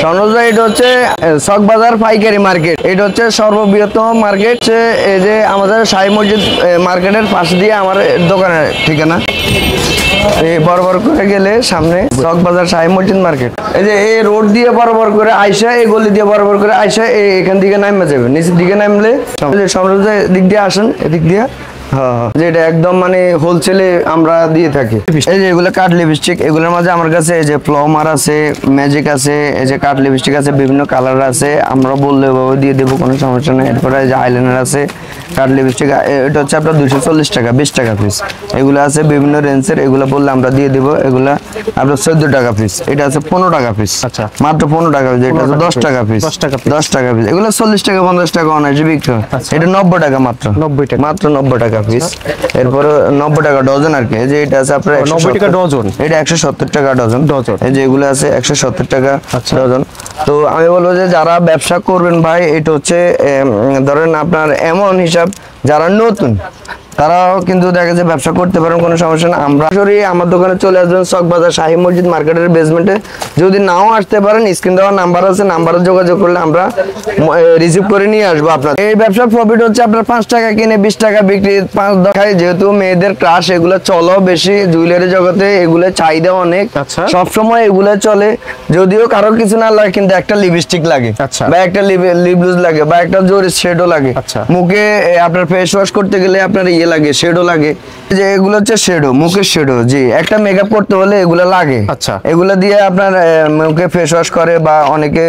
স্বর্ণজা এটা হচ্ছে চকবাজার পাইকারি মার্কেট। এটা হচ্ছে সর্ববৃহত্তম মার্কেট। এই যে আমাদের শাহী মসজিদ মার্কেটের পাশে দিয়ে আমার দোকানের ঠিকানা। এই বরাবর করে গেলে সামনে চকবাজার শাহী মসজিদ মার্কেট। এই যে এই রোড দিয়ে বরাবর করে আইসা, এই গলি দিয়ে বরাবর করে আইসা এখান দিকে নামে যাবে। নিচের দিকে নামলে স্বর্ণজা দিক দিয়ে আসেন, এদিক দিয়ে যেটা একদম মানে হোলসেলে আমরা দিয়ে থাকি। এই যে এগুলো কাঠ লিপস্টিক, এগুলোর মাঝে আমার কাছে এই যে প্লমার আছে, ম্যাজিক আছে, এই যে কাঠ লিপস্টিক আছে, বিভিন্ন কালার আছে, আমরা বললে দিয়ে দেবো, কোনো সমস্যা নেই। এরপরে এই যে আইলাইনার আছে, কাঠ লিপস্টিক, এটা হচ্ছে আপনার 240 টাকা, 20 টাকা পিস। এগুলো আছে বিভিন্ন রেঞ্জের, এগুলো বললে আমরা দিয়ে দেবো। এগুলা আপনার 14 টাকা পিস, এটা আছে 15 টাকা পিস। আচ্ছা, মাত্র 15 টাকা পিস। এটা আছে 10 টাকা পিস, 10 টাকা পিস। এগুলো 40 টাকা 50 টাকা অনায়াসে বিক্রি হয়। এটা 90 টাকা, মাত্র 90 টাকা, মাত্র 90 টাকা পিস। এরপরে 90 টাকা ডজন আর কি। যে এটা আছে আপনার 90 টাকা ডজন, এটা 170 টাকা ডজন। এই যে এগুলো আছে 170 টাকা ডজন। তো আমি বলবো যে যারা ব্যবসা করবেন ভাই, এটা হচ্ছে ধরেন আপনার এমন হিসাব, যারা নতুন তারাও কিন্তু দেখা যায় ব্যবসা করতে পারেন, কোনো সমস্যা না। আমরা সরাসরি আমার দোকানে চলে আসবেন চকবাজার শাহী মসজিদ মার্কেটের বেসমেন্টে। যদি নাও আসতে পারেন, স্ক্রিন দেওয়া নাম্বার আছে, নাম্বারে যোগাযোগ করলে আমরা রিসিভ করে নিয়ে আসবো আপনার। এই ব্যবসার প্রফিট হচ্ছে আপনার 5 টাকা কিনে 20 টাকা বিক্রি, 5 টাকায়। যেহেতু মেয়েদের ক্রাশ, এগুলো চলো বেশি জুয়েলারি জগতে, এগুলো চাহিদা অনেক, সবসময় এগুলো চলে। যদিও কারো কিছু না লাগে, কিন্তু একটা লিপস্টিক লাগে, বা একটা লিপ গ্লুজ লাগে, বা একটা জোরে শেডও লাগে। মুখে আপনার ফেস ওয়াশ করতে গেলে আপনার লাগে, শেডও লাগে। যে এগুলো হচ্ছে শেডো, মুখের শেডো। জি, একটা মেকআপ করতে হলে এগুলো লাগে। আচ্ছা, এগুলো দিয়ে আপনার মুখে ফেস ওয়াশ করে, বা অনেকে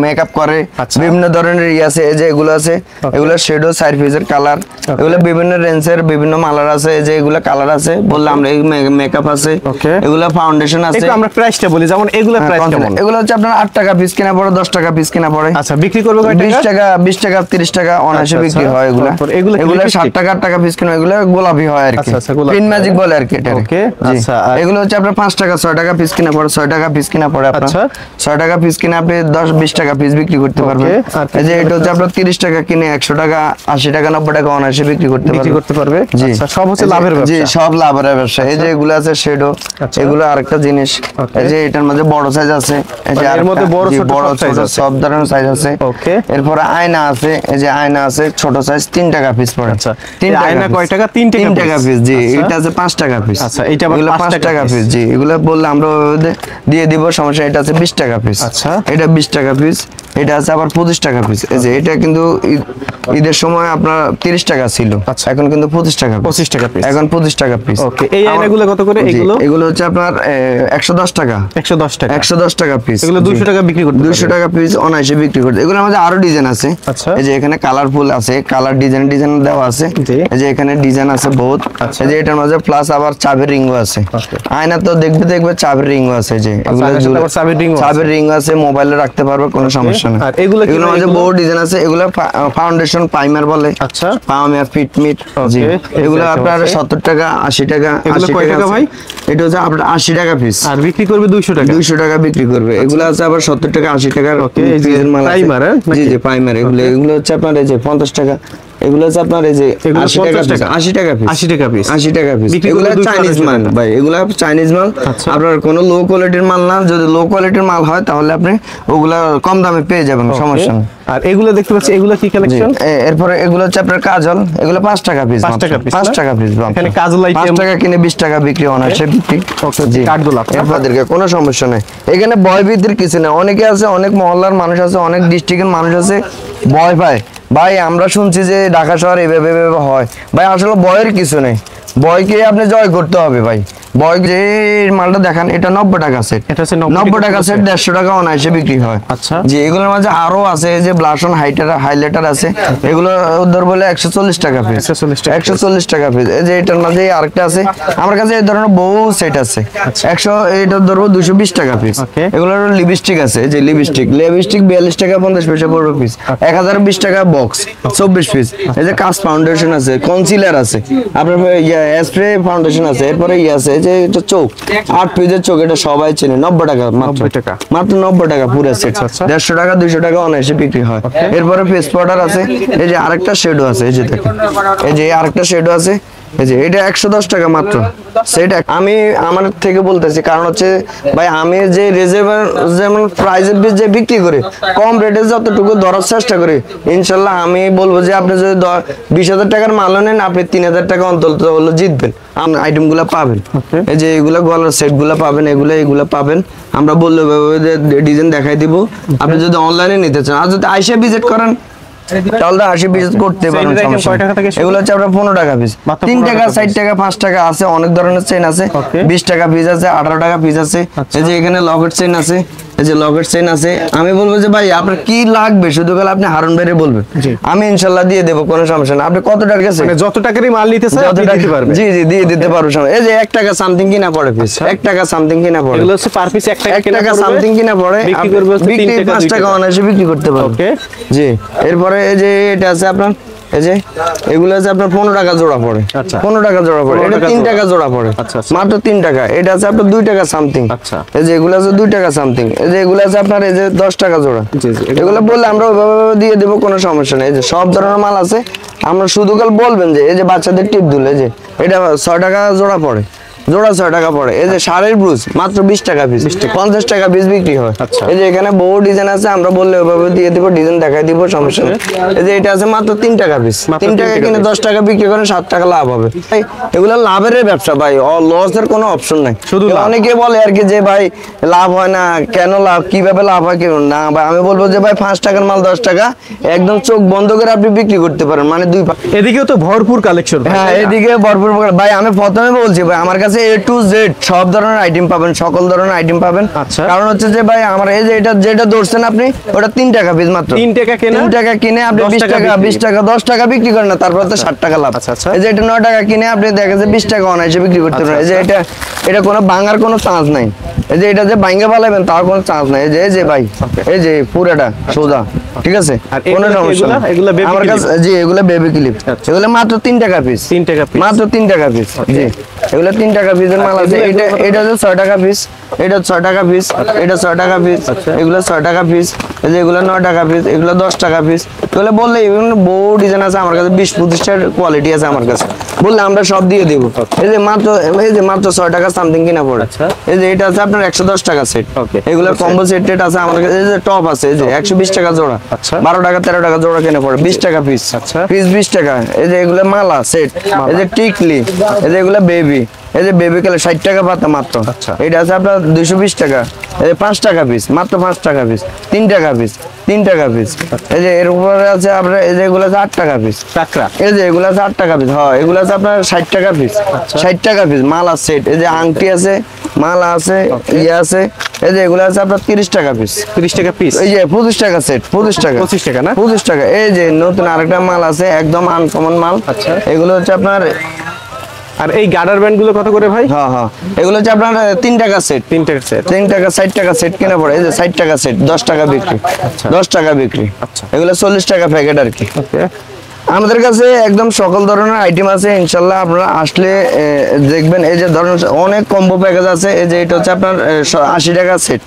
মেকআপ করে, বিভিন্ন ধরনের আছে। এই যে এগুলো আছে, এগুলো শেডো, সাইড ফেসের কালার, এগুলো বিভিন্ন রেঞ্জের বিভিন্ন মালার আছে। এই যে এগুলো কালার আছে, বললাম আমরা এই মেকআপ আছে, এগুলো ফাউন্ডেশন আছে। একটু আমরা প্রাইসটা বলি, যেমন এগুলো প্রাইস কেমন? এগুলো হচ্ছে আপনার 8 টাকা পিস কিনা পড়ে, 10 টাকা পিস কিনা পড়ে। আচ্ছা, বিক্রি করবে কয় টাকা? 20 টাকা, 20 টাকা, 30 টাকা অনায়াসে বিক্রি হয়। এগুলো 7 টাকা, 8 টাকা পিস কিনা, এগুলো গোলাপি হয় আর কি, পিন ম্যাজিক বলে আর কি এটা। ওকে, আচ্ছা। এগুলো হচ্ছে আপনার 5 টাকা, 6 টাকা পিস কিনা পড়ে, 6 টাকা পিস কিনা পড়ে আপনার। 6 টাকা পিস কিনে আপনি 10-20 টাকা পিস বিক্রি করতে পারবেন। এই যে এটা হচ্ছে আপনার 30 টাকা কিনে 100 টাকা, 80 টাকা, 90 টাকা অনায়াসে বিক্রি করতে পারবে। জি, সব হচ্ছে লাভের ব্যবসা। জি, সব লাভের ব্যবসা। এই যে এগুলো আছে শেডো, এগুলো আরেকটা জিনিস। এই যে এটার মধ্যে বড় সাইজ আছে, এই যে এর মধ্যে বড় ছোট সব ধরনের সাইজ আছে। ওকে, এরপর আয়না আছে, এই যে আয়না আছে ছোট সাইজ, 3 টাকা পিস পড়ে। আচ্ছা, আয়না কয় টাকা? 3 টাকা পিস। জি, এটা আছে 5 টাকা পিস। আচ্ছা, এটা বলে 5 টাকা পিস। জি, এগুলো বললে আমরা দিয়ে দিব, সমস্যা। এটা আছে 20 টাকা পিস। আচ্ছা, এটা 20 টাকা পিস। এটা আছে আবার 25 টাকা পিস। এই যে এটা কিন্তু ঈদের সময় আপনার 30 টাকা ছিল, এখন কিন্তু 25 টাকা, 25 টাকা পিস, এখন 25 টাকা পিস। ওকে, এই আয়নাগুলো কত করে? এগুলো হচ্ছে আপনার 110 টাকা, 110 টাকা, 110 টাকা পিস। এগুলো 200 টাকা বিক্রি করতে, 200 টাকা পিস অনায়াসে বিক্রি করতে। এগুলোর মধ্যে আরো ডিজাইন আছে। আচ্ছা, এই যে এখানে কালারফুল আছে, কালার ডিজাইন দেওয়া আছে। এই যে এখানে ডিজাইন আছে বহুত। এই যে এটার মধ্যে প্লাস আবার চাবির রিংও আছে। আয়না তো দেখবে চাবির রিংও আছে। যে এগুলো চাবির রিং আছে, মোবাইলে রাখতে পারবে, কোনো সমস্যা না। আর এগুলোর মধ্যে বহুত ডিজাইন আছে। এগুলো ফাউন্ডেশন প্রাইমার বলে। আচ্ছা, প্রাইমার ফিটমিট। জি, এগুলো আপনার 70 টাকা, 80 টাকা। এগুলো কয় টাকা ভাই? এটা হচ্ছে আপনার 80 টাকা পিস, আর বিক্রি করবে 200 টাকা, 200 টাকা বিক্রি করবে। এগুলো আছে আবার 70 টাকা, 80 টাকা। ওকে, এই যে প্রাইমার। জি জি, প্রাইমার। এগুলো হচ্ছে আপনার এই যে 50 টাকা। এগুলো হচ্ছে আপনার এই যে 80 টাকা পিস, 80 টাকা পিস, 80 টাকা পিস, 80 টাকা পিস। এগুলো চাইনিজ মাল ভাই, এগুলো চাইনিজ মাল। আপনার কোনো লো কোয়ালিটির মাল না। যদি লো কোয়ালিটির মাল হয় তাহলে আপনি ওগুলা কম দামে পেয়ে যাবেন, সমস্যা নেই। আর এগুলো দেখতে পাচ্ছি, এগুলো কি কালেকশন? এরপরে এগুলো হচ্ছে আপনার কাজল, এগুলো 5 টাকা পিস, 5 টাকা পিস, 5 টাকা পিস। এখানে কাজল আইটেম 5 টাকা কিনে 20 টাকা বিক্রি অনায়াসে বিক্রি। জি, কাটগুলো আপনাদেরকে কোনো সমস্যা নেই। এখানে ভয় ভীতির কিছু নেই। অনেকে আছে, অনেক মহল্লার মানুষ আছে, অনেক ডিস্ট্রিক্টের মানুষ আছে, ভয় পায়। ভাই আমরা শুনছি যে ঢাকা শহর এভাবে হয়। ভাই আসলে ভয়ের কিছু নেই, ভয়কে আপনি জয় করতে হবে ভাই। ভয় যে মালটা দেখান, এটা 90 টাকা সেট, এটা হচ্ছে 90 টাকা সেট, 150 টাকা অনায়াসে বিক্রি হয়। আচ্ছা, যে এগুলোর মাঝে আরো আছে, যে ব্লাশন হাইলাইটার আছে, এগুলো ধর বলে 140 টাকা পিস, 140 টাকা পিস। এই যে এটার মাঝে আরেকটা আছে, আমার কাছে এই ধরনের বহু সেট আছে। 100, এটা ধরবো 220 টাকা পিস। এগুলোর লিপস্টিক আছে, যে লিপস্টিক 42 টাকা 50 পয়সা পড়বে পিস। 1020 টাকা বক্স, 24 পিস। এই যে কাজ ফাউন্ডেশন আছে, কনসিলার আছে, আপনার স্প্রে ফাউন্ডেশন আছে। এরপরে আছে যে এটা চোখ, 8 পিসের চোখ, এটা সবাই চেনে, 90 টাকা মাত্র, মাত্র 90 টাকা পুরো সেট। 150 টাকা 200 টাকা অনায়াসে বিক্রি হয়। এরপরে ফেস পাউডার আছে, এই যে আরেকটা শেডো আছে, এই যে দেখেন, এই যে আরেকটা শেডো আছে, এই যে এটা 110 টাকা মাত্র সেট। আমি আমার থেকে বলতেছি কারণ হচ্ছে ভাই আমি যে রিজনেবল যেমন প্রাইসের যে বিক্রি করি কম রেটে যতটুকু ধরার চেষ্টা করি ইনশাল্লাহ আমি বলবো যে আপনি যদি 20,000 টাকার মাল নেন আপনি 3,000 টাকা অন্তত হলো জিতবেন। আইটেমগুলো পাবেন এই যে এগুলা গলার সেটগুলো পাবেন এগুলো পাবেন আমরা বললে ডিজাইন দেখাই দিব। আপনি যদি অনলাইনে নিতে চান আর যদি আইসা ভিজিট করেন তাহলে 80 পিস করতে পারেন। এগুলো হচ্ছে আপনার 15 টাকা পিস, 3 টাকা 60 টাকা 5 টাকা আছে, অনেক ধরনের চেইন আছে, 20 টাকা পিস আছে, 18 টাকা পিস আছে। এই যে এখানে লকেট চেইন আছে, এই যে লকেট চেইন আছে। আমি বলবো যে ভাই আপনার কি লাগবে শুধু গেলে আপনি হারুন ভাইরে বলবেন, আমি ইনশাআল্লাহ দিয়ে দেব, কোনো সমস্যা না। আপনি কত টাকা আছে যত টাকারই মাল নিতে চান আপনি দিতে পারবেন। জি জি দিয়ে দিতে পারবো। এই যে 1 টাকা সামথিং কিনা পড়ে পিস, 1 টাকা সামথিং কিনা পড়ে, এগুলো হচ্ছে পার পিস 1 টাকা সামথিং কিনা পড়ে, বিক্রি করবে 5 টাকা অনায়াসে বিক্রি করতে পারবেন। ওকে জি এরপরে এই যে এটা আছে আপনার, এই যে এগুলো আছে আপনার 15 টাকা জোড়া পড়ে। আচ্ছা 15 টাকা জোড়া পড়ে, এটা 3 টাকা জোড়া পড়ে, মাত্র 3 টাকা। এটা আছে আপনার 2 টাকা সামথিং। আচ্ছা এই যে এগুলো আছে 2 টাকা সামথিং। এই যে এগুলো আছে আপনার এই যে 10 টাকা জোড়া। এগুলো বললে আমরা ওইভাবে দিয়ে দেবো, কোনো সমস্যা নেই। এই যে সব ধরনের মাল আছে, আমরা শুধু কাল বলবেন যে এই যে বাচ্চাদের টিপ দুলে যে এটা 6 টাকা জোড়া পড়ে, জোড়া 6 টাকা পড়ে। এই যে শাড়ির ব্রুজ মাত্র 20 টাকা পিস, 50 টাকা পিস বিক্রি হয়। এই যে এখানে বহু ডিজাইন আছে, আমরা বললে ওইভাবে দিয়ে দিব, ডিজাইন দেখাই দিব, সমস্যা নেই। এই যে এটা আছে মাত্র 3 টাকা পিস, 3 টাকা কিনে 10 টাকা বিক্রি করেন 7 টাকা লাভ হবে। এগুলো লাভের ব্যবসা ভাই, লসের কোনো অপশন নাই। শুধু অনেকে বলে আর কি যে ভাই লাভ হয় না, কেন লাভ, কিভাবে লাভ হয় কেন না ভাই, আমি বলবো যে ভাই 5 টাকার মাল 10 টাকা একদম চোখ বন্ধ করে আপনি বিক্রি করতে পারেন, মানে দুই। এদিকেও তো ভরপুর কালেকশন। হ্যাঁ এদিকে ভরপুর ভাই। আমি প্রথমে বলছি ভাই আমার কাছে A to Z সব ধরনের আইটেম পাবেন, সকল ধরনের আইটেম পাবেন। কারণ হচ্ছে যে ভাই আমার এই যে এটা যেটা ধরছেন আপনি ওটা 3 টাকা পিস মাত্র, 3 টাকা কেনা, 3 টাকা কিনে আপনি 20 টাকা 10 টাকা বিক্রি করেন না, তারপর তো 60 টাকা লাভ। এই যে এটা 9 টাকা কিনে আপনি দেখা যায় 20 টাকা অনায়াসে বিক্রি করতে পারেন। এই যে এটা কোনো ভাঙার কোনো চান্স নাই। এই যে এটা যে ভাঙে ফেলাবেন তার কোনো চান্স নাই। এই যে ভাই এই যে পুরাটা সোজা, ঠিক আছে, কোনো সমস্যা না। আমার কাছে জি এগুলো বেবি ক্লিপ, এগুলো মাত্র 3 টাকা পিস, 3 টাকা পিস, মাত্র 3 টাকা পিস। জি এগুলো 3 টাকা পিসের মাল আছে। এটা হচ্ছে 6 টাকা পিস, এটা 6 টাকা পিস, এটা 6 টাকা পিস, এগুলো 6 টাকা পিস, এই যে এগুলো 9 টাকা পিস, এগুলো 10 টাকা পিস। এগুলো বললে বিভিন্ন বহু ডিজাইন আছে আমার কাছে, 20-25টার কোয়ালিটি আছে আমার কাছে, বললে আমরা সব দিয়ে দেব। এই যে মাত্র 6 টাকা সামথিং কিনা পড়ে। এই যে এটা আছে আপনার 110 টাকা সেট, এগুলো কম্বো সেট আছে আমার কাছে। এই যে টপ আছে, এই যে 120 টাকা জোড়া, 12 টাকা 13 টাকা জোড়া কিনে পড়ে, 20 টাকা পিস, পিস 20 টাকা। এই যে এগুলো মালা সেট, এই যে টিকলি, এই যে এগুলো বেবি, এই যে বেবি কালে 60 টাকা পাতা মাত্র। এটা আছে আপনার 220 টাকা। এই যে 5 টাকা পিস, মাত্র 5 টাকা পিস, 3 টাকা পিস, 3 টাকা পিস। এই যে এর উপরে আছে আপনার এই যে এগুলো আছে 8 টাকা পিস, এই যে এগুলো আছে 8 টাকা পিস। হ্যাঁ এগুলো আছে আপনার 60 টাকা পিস, 60 টাকা পিস মালা সেট। এই যে আংটি আছে, মালা আছে, ইয়ে আছে। এই যে এগুলো আছে আপনার 30 টাকা পিস, 30 টাকা পিস। এই যে 25 টাকা সেট, 25 টাকা, 25 টাকা না, 25 টাকা। এই যে নতুন আরেকটা মাল আছে একদম আনকমন মাল। এগুলো হচ্ছে আপনার। আর এই গার্ডার ব্যান্ড গুলো কত করে ভাই? হ্যাঁ হ্যাঁ এগুলো হচ্ছে আপনার 3 টাকা সেট, 3 টাকা সেট, 3 টাকা 60 টাকা সেট কিনা পড়ে। এই যে 60 টাকা সেট, 10 টাকা বিক্রি, 10 টাকা বিক্রি। এগুলো 40 টাকা প্যাকেট আর কি। আমাদের কাছে একদম সকল ধরনের আইটেম আছে, ইনশাল্লাহ আপনারা আসলে দেখবেন। এই যে ধরুন অনেক কম্বো প্যাকেজ আছে। এই যে এটা হচ্ছে আপনার 80 টাকা সেট,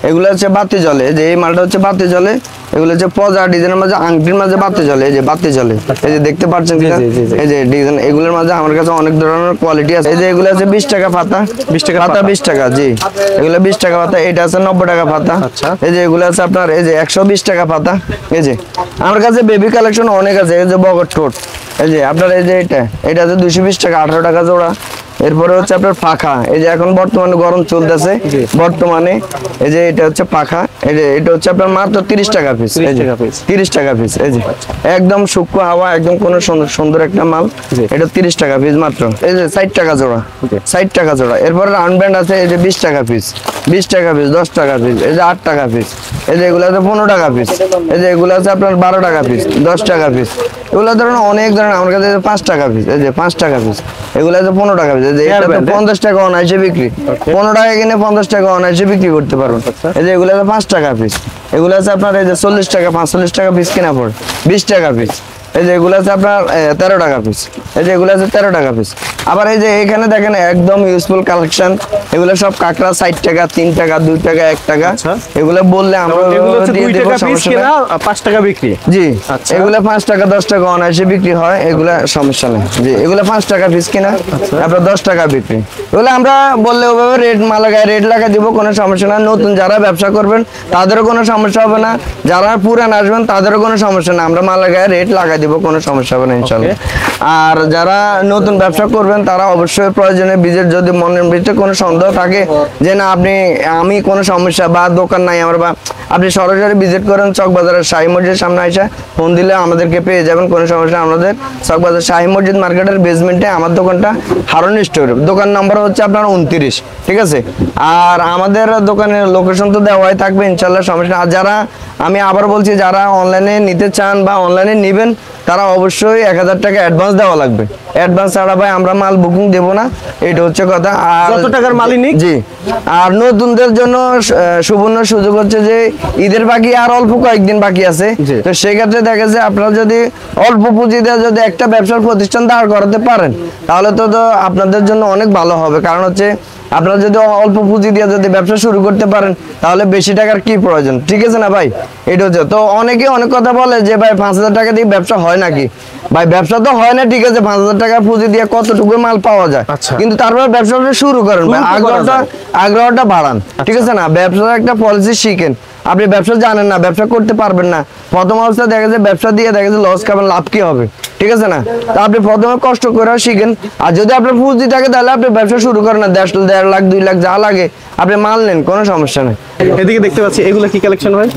এগুলো হচ্ছে বাতি জ্বলে। এই যে এই মালটা হচ্ছে বাতি জ্বলে, এগুলো হচ্ছে পজা ডিজাইনের মাঝে আংটির মাঝে বাতি জ্বলে। এই যে বাতি জ্বলে, এই যে দেখতে পাচ্ছেন কিনা, এই যে ডিজাইন এগুলোর মাঝে আমার কাছে অনেক ধরনের কোয়ালিটি আছে। এই যে এগুলো আছে 20 টাকা পাতা, 20 টাকা পাতা, 20 টাকা। জি এগুলো 20 টাকা পাতা। এটা আছে 90 টাকা পাতা। এই যে এগুলো আছে আপনার এই যে 120 টাকা পাতা। এই যে আমার কাছে বেবি কালেকশন অনেক আছে। এই যে বগর টোট, এই যে আপনার এই যে এটা আছে 220 টাকা, 18 টাকা জোড়া। এরপরে হচ্ছে আপনার পাখা, এই যে এখন বর্তমানে গরম চলতেছে বর্তমানে। এই যে এটা হচ্ছে পাখা, এই যে এটা হচ্ছে আপনার মাত্র 30 টাকা পিস, 30 টাকা পিস। এই যে একদম সূক্ষ্ম হাওয়া, একদম কোন সুন্দর একটা মাল। এটা 30 টাকা পিস মাত্র। এই যে 60 টাকা জোড়া, 60 টাকা জোড়া। এরপরে আনব্যান্ড আছে, এই যে 20 টাকা পিস, 20 টাকা পিস, 10 টাকা পিস। এই যে 8 টাকা পিস। এই যে এগুলো আছে 15 টাকা পিস। এই যে এগুলো আছে আপনার 12 টাকা পিস, 10 টাকা পিস। এগুলো ধরুন অনেক ধরনের আমার কাছে 5 টাকা পিস। এই যে 5 টাকা পিস। এগুলো আছে 15 টাকা পিস। এই যে এটা তো 50 টাকা অনায়াসে বিক্রি, 15 টাকা কিনে 50 টাকা অনায়াসে বিক্রি করতে পারবেন। এই যে এগুলো আছে 5 টাকা পিস। এগুলো আছে আপনার এই যে 40 টাকা, 45 টাকা পিস কিনা পড়ে, 20 টাকা পিস। এই যে এগুলো আছে আপনার 13 টাকা পিস। এই যে এগুলো আছে 13 টাকা পিস। আবার এই যে এখানে দেখেন একদম ইউজফুল কালেকশন, এগুলো সব কাঁকড়া 60 টাকা, 3 টাকা, 2 টাকা, 1 টাকা। এগুলো বললে আমরা এগুলো হচ্ছে দিয়ে 2 দেব, টাকা পিস সমস্যা কিনা নেই। 5 টাকা বিক্রি। জি, আচ্ছা। এগুলো 5 টাকা 10 টাকা অনায়াসে বিক্রি হয়, এগুলা সমস্যা নেই। জি, এগুলো 5 টাকা পিস কিনা, আপনার 10 টাকা বিক্রি। এগুলো আমরা বললে ওভাবে রেট মালাগায় রেট লাগা দিব, কোনো সমস্যা না। নতুন যারা ব্যবসা করবেন তাদেরও কোনো সমস্যা হবে না, যারা পুরান আসবেন তাদেরও কোনো সমস্যা না, আমরা মালাগায় রেট লাগা দিব, কোনো সমস্যা হবে না ইনশাআল্লাহ। আর যারা নতুন ব্যবসা করবেন তারা অবশ্যই প্রয়োজনে ভিজিট, যদি মনের ভিতরে কোনো সন্দেহ থাকে যে না আমি কোনো সমস্যা বা দোকান নাই আমার, বা আপনি সরাসরি ভিজিট করেন চকবাজারের শাহী মসজিদের সামনে এসে ফোন দিলে আমাদেরকে পেয়ে যাবেন, কোনো সমস্যা। আমাদের চকবাজার শাহী মসজিদ মার্কেটের বেসমেন্টে আমার দোকানটা, হারুন স্টোর, দোকান নম্বর হচ্ছে আপনার 29, ঠিক আছে। আর আমাদের দোকানের লোকেশন তো দেওয়াই থাকবে ইনশাল্লাহ, সমস্যা। আর যারা, আমি আবার বলছি, যারা অনলাইনে নিতে চান বা অনলাইনে নেবেন তারা অবশ্যই 1000 টাকা অ্যাডভান্স দেওয়া লাগবে। অ্যাডভান্স ছাড়া ভাই আমরা মাল বুকিং দেব না, এটা হচ্ছে কথা। আর যত টাকার মালই নিক। জি, আর নতুনদের জন্য সুবর্ণ সুযোগ হচ্ছে যে ঈদের বাকি আর অল্প কয়েকদিন বাকি আছে, তো সেক্ষেত্রে দেখা যায় আপনারা যদি অল্প পুঁজিতে যদি একটা ব্যবসার প্রতিষ্ঠান দাঁড় করাতে পারেন তাহলে তো আপনাদের জন্য অনেক ভালো হবে। কারণ হচ্ছে আপনারা যদি অল্প পুঁজি দিয়ে যদি ব্যবসা শুরু করতে পারেন তাহলে বেশি টাকার কি প্রয়োজন, ঠিক আছে না ভাই? এটা হচ্ছে তো। অনেকে অনেক কথা বলে যে ভাই 5000 টাকা দিয়ে ব্যবসা হয় নাকি? ভাই ব্যবসা তো হয় না, ঠিক আছে, 5000 টাকা পুঁজি দিয়ে কতটুকু মাল পাওয়া যায়, কিন্তু তারপর ব্যবসাটা শুরু করেন ভাই, আগ্রহটা বাড়ান, ঠিক আছে না? ব্যবসার একটা পলিসি শিখেন। আপনি ব্যবসা জানেন না, ব্যবসা করতে পারবেন না, প্রথম অবস্থায় দেখা যায় ব্যবসা দিয়ে দেখা যায় লস খাবেন, লাভ কি হবে, ঠিক আছে না? তা আপনি প্রথমে কষ্ট করে শিখেন। আর যদি আপনার পুঁজি থাকে তাহলে আপনি ব্যবসা শুরু করেন না, 1.5 লাখ 2 লাখ যা লাগে আপনি মাল নেন, কোনো সমস্যা নেই। এদিকে দেখতে পাচ্ছি এগুলো কি কালেকশন ভাই?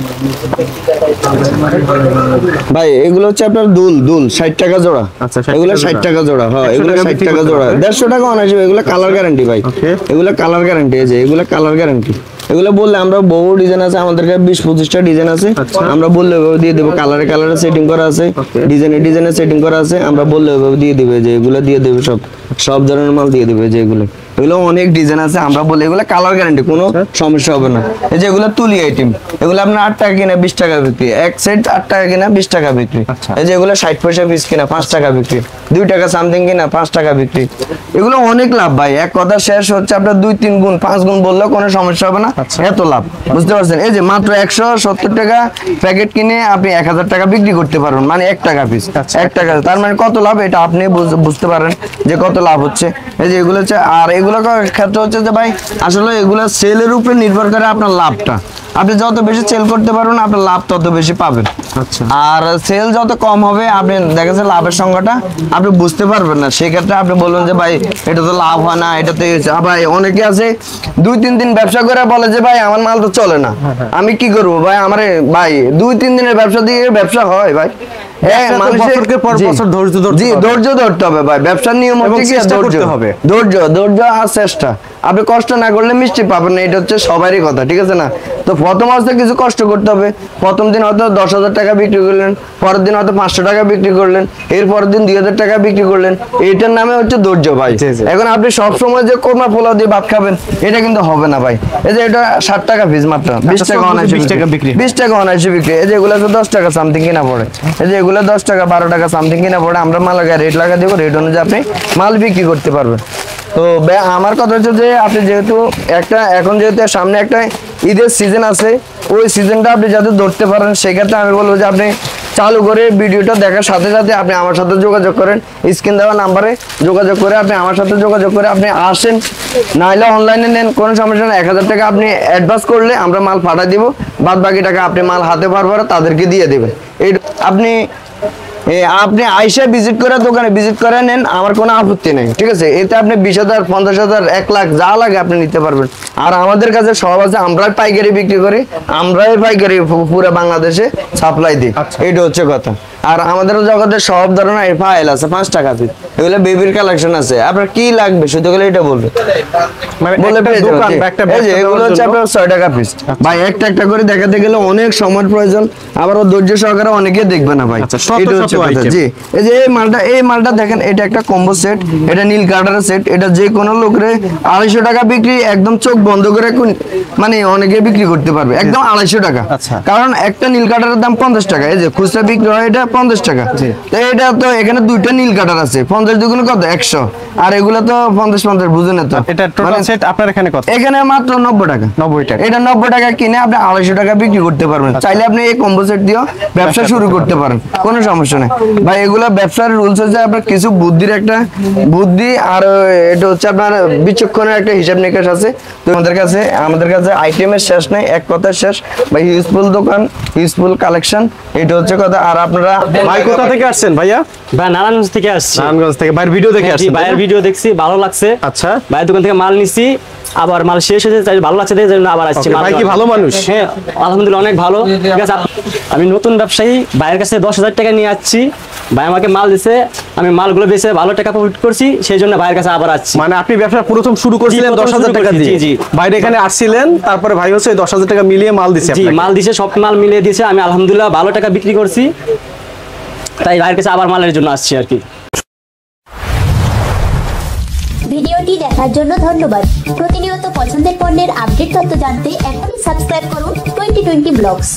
ভাই এগুলো হচ্ছে আপনার দুল 60 টাকা জোড়া। আচ্ছা, এগুলো 60 টাকা জোড়া। হ্যাঁ, এগুলো 60 টাকা জোড়া, 150 টাকা অনায়াসে। এগুলো কালার গ্যারান্টি ভাই, এগুলো কালার গ্যারান্টি, এই যে এগুলো কালার গ্যারান্টি। এগুলো বললে আমরা বহু ডিজাইন আছে, আমাদের কাছে 20-25টা ডিজাইন আছে, আমরা বললে ওভাবে দিয়ে দেবো। কালারে কালারে সেটিং করা আছে, ডিজাইনে সেটিং করা আছে, আমরা বললে ওভাবে দিয়ে দিবে, যে এগুলো দিয়ে দেবে, সব ধরনের মাল দিয়ে দিবে। যে এগুলো অনেক ডিজাইন আছে, আমরা বলি এগুলো কালার গ্যারান্টি, কোনো সমস্যা হবে না। এই যে এগুলো তুলি আইটেম, এগুলো আপনার 8 টাকা কিনা 20 টাকা বিক্রি, এক সেট 8 টাকা কিনা 20 টাকা বিক্রি। এই যে এগুলো 60 পয়সা পিস কিনা 5 টাকা বিক্রি, 2 টাকা সামথিং কিনা 5 টাকা বিক্রি। এগুলো অনেক লাভ ভাই, এক কথা শেষ হচ্ছে আপনার 2-3 গুণ 5 গুণ বললেও কোনো সমস্যা হবে না, এত লাভ, বুঝতে পারছেন? এই যে মাত্র 170 টাকা প্যাকেট কিনে আপনি 1000 টাকা বিক্রি করতে পারবেন, মানে 1 টাকা পিস, 1 টাকা। তার মানে কত লাভ, এটা আপনি বুঝতে পারেন যে কত লাভ হচ্ছে। এই যে এগুলো হচ্ছে, আর এগুলো ক্ষেত্রে হচ্ছে যে ভাই আসলে এগুলো সেলের উপরে নির্ভর করে আপনার লাভটা। আপনি যত বেশি সেল করতে পারবেন আপনার লাভ তত বেশি পাবেন। আর সেল যত কম হবে আপনি দেখা যাচ্ছে লাভের সংখ্যাটা আপনি বুঝতে পারবেন না। সেক্ষেত্রে আপনি বলবেন যে ভাই এটা তো লাভ হয় না, এটাতে ভাই অনেকে আছে 2-3 দিন ব্যবসা করে বলে যে ভাই আমার মাল তো চলে না, আমি কি করবো ভাই? আমার ভাই 2-3 দিনের ব্যবসা দিয়ে ব্যবসা হয় ভাই? ধৈর্য ধরতে হবে ভাই, ব্যবসার নিয়ম হচ্ছে কি ধৈর্য আর চেষ্টা। আপনি কষ্ট না করলে মিষ্টি পাবেন না, এটা হচ্ছে সবারই কথা, ঠিক আছে না? তো প্রথম অবস্থায় কিছু কষ্ট করতে হবে। প্রথম দিন হয়তো 10,000 টাকা বিক্রি করলেন, পরের দিন হয়তো 500 টাকা বিক্রি করলেন, এর পরের দিন 2000 টাকা বিক্রি করলেন, এইটার নামে হচ্ছে ধৈর্য ভাই। এখন আপনি সবসময় যে কোরমা পোলাও দিয়ে ভাত খাবেন এটা কিন্তু হবে না ভাই। এই যে এটা 60 টাকা পিস, মাত্র 20 টাকা অনায়াসে বিক্রি, 20 টাকা অনায়াসে বিক্রি। এই যে এগুলো 10 টাকা সামথিং কিনা পড়ে, এই যে এগুলো 10 টাকা 12 টাকা সামথিং কিনা পড়ে, আমরা মাল রেট লাগা দেবো, রেট অনুযায়ী আপনি মাল বিক্রি করতে পারবেন। তো আমার কথা হচ্ছে যে আপনি যেহেতু এখন যেহেতু সামনে একটা ঈদের সিজন আছে, ওই সিজনটা আপনি যাতে ধরতে পারেন, সেক্ষেত্রে আমি বলবো যে আপনি চালু করে ভিডিওটা দেখার সাথে সাথে আপনি আমার সাথে যোগাযোগ করেন, স্ক্রিন দেওয়া নাম্বারে যোগাযোগ করে আপনি আমার সাথে যোগাযোগ করে আপনি আসেন, নাহলে অনলাইনে নেন, কোনো সমস্যা নেই। 1000 টাকা আপনি অ্যাডভান্স করলে আমরা মাল পাঠিয়ে দিব, বাদ বাকি টাকা আপনি মাল হাতে পারবার তাদেরকে দিয়ে দেবেন। এই আপনি আইসা ভিজিট করে দোকানে ভিজিট করে নেন, আমার কোনো আপত্তি নেই, ঠিক আছে? এতে আপনি 20,000 50,000 1 লাখ যা লাগে আপনি নিতে পারবেন। আর আমাদের কাছে সব আছে, আমরাই পাইকারি বিক্রি করি, আমরাই পাইকারি পুরো বাংলাদেশে সাপ্লাই দিই, এটা হচ্ছে কথা। আর আমাদের জগতের সব ধরনের ফাইল আছে 5 টাকা পিস, এগুলো বেবির কালেকশন আছে, আপনার কি লাগবে শুধু গেলে এটা বলবে, বলে এগুলো হচ্ছে আপনার 6 টাকা পিস ভাই। একটা করে দেখাতে গেলে অনেক সময়ের প্রয়োজন, আবার ধৈর্য সহকারে অনেকে দেখবে না ভাই, এটা হচ্ছে হচ্ছে কথা। item। জি, এই যে এই মালটা দেখেন, এটা একটা কম্বো সেট, এটা নীল কার্ডারের সেট, এটা যে কোনো লোকের 250 টাকা বিক্রি, একদম চোখ বন্ধ করে মানে অনেকে বিক্রি করতে পারবে একদম 250 টাকা। আচ্ছা। কারণ একটা নীল কার্ডারের দাম 50 টাকা, এই যে খুচরা বিক্রি হয় এটা 50 টাকা। তো এটা তো এখানে দুইটা নীল কার্ডার আছে, 50 দুগুণ কত 100, আর এগুলো তো 50 বুঝেন তো। এটা টোটাল সেট আপনার এখানে কত? এখানে মাত্র 90 টাকা। 90 টাকা। এটা 90 টাকা কিনে আপনি 250 টাকা বিক্রি করতে পারবেন। চাইলে আপনি এই কম্বো সেট দিয়েও ব্যবসা শুরু করতে পারেন, কোনো সমস্যা নেই ভাই। এগুলো ব্যবসার রুলস হচ্ছে আপনার কিছু বুদ্ধির একটা বুদ্ধি, আর এটা হচ্ছে আপনার বিচক্ষণের একটা হিসাব নিকাশ আছে। তো আমাদের কাছে আইটেমের শেষ নেই, এক কথার শেষ ভাই। ইউজফুল দোকান, ইউজফুল কালেকশন, এটা হচ্ছে কথা। আর আপনারা ভাই কোথা থেকে আসছেন ভাইয়া? ভাই নারায়ণগঞ্জ থেকে আসছি। নারায়ণগঞ্জ থেকে। ভাইয়ের ভিডিও দেখে জি, আসছেন? ভাইয়ের ভিডিও দেখছি, ভালো লাগছে। আচ্ছা। ভাইয়ের দোকান থেকে মাল নিছি, আবার মাল শেষ হয়েছে, তাই ভালো লাগছে, তাই জন্য আবার আসছি। Okay, ভাই কি ভালো মানুষ? হ্যাঁ, আলহামদুলিল্লাহ অনেক ভালো। ঠিক আছে, আমি নতুন ব্যবসায়ী, ভাইয়ের কাছে 10,000 টাকা নিয়ে আসছি। ভাই আমাকে মাল দিছে, আমি মালগুলো বেচে ভালো টাকা প্রফিট করছি, সেই জন্য ভাইয়ের কাছে আবার আসছি। মানে আপনি ব্যবসা প্রথম শুরু করছিলেন জি, প্রথম 10,000 শুরু টাকা করছি, দিয়ে? জি, জি। বাইরে এখানে আসছিলেন, তারপরে ভাই হচ্ছে 10,000 টাকা মিলিয়ে মাল দিছে জি, আপনাকে। মাল দিছে, সব মাল মিলিয়ে দিয়েছে, আমি আলহামদুলিল্লাহ ভালো টাকা বিক্রি করছি, তাই ভাইয়ের কাছে আবার মালের জন্য আসছি আর কি। ভিডিওটি দেখার জন্য ধন্যবাদ। প্রতিনিয়ত পছন্দের পণ্যের আপডেট তথ্য জানতে এখনই সাবস্ক্রাইব করুন 2020 ব্লগস।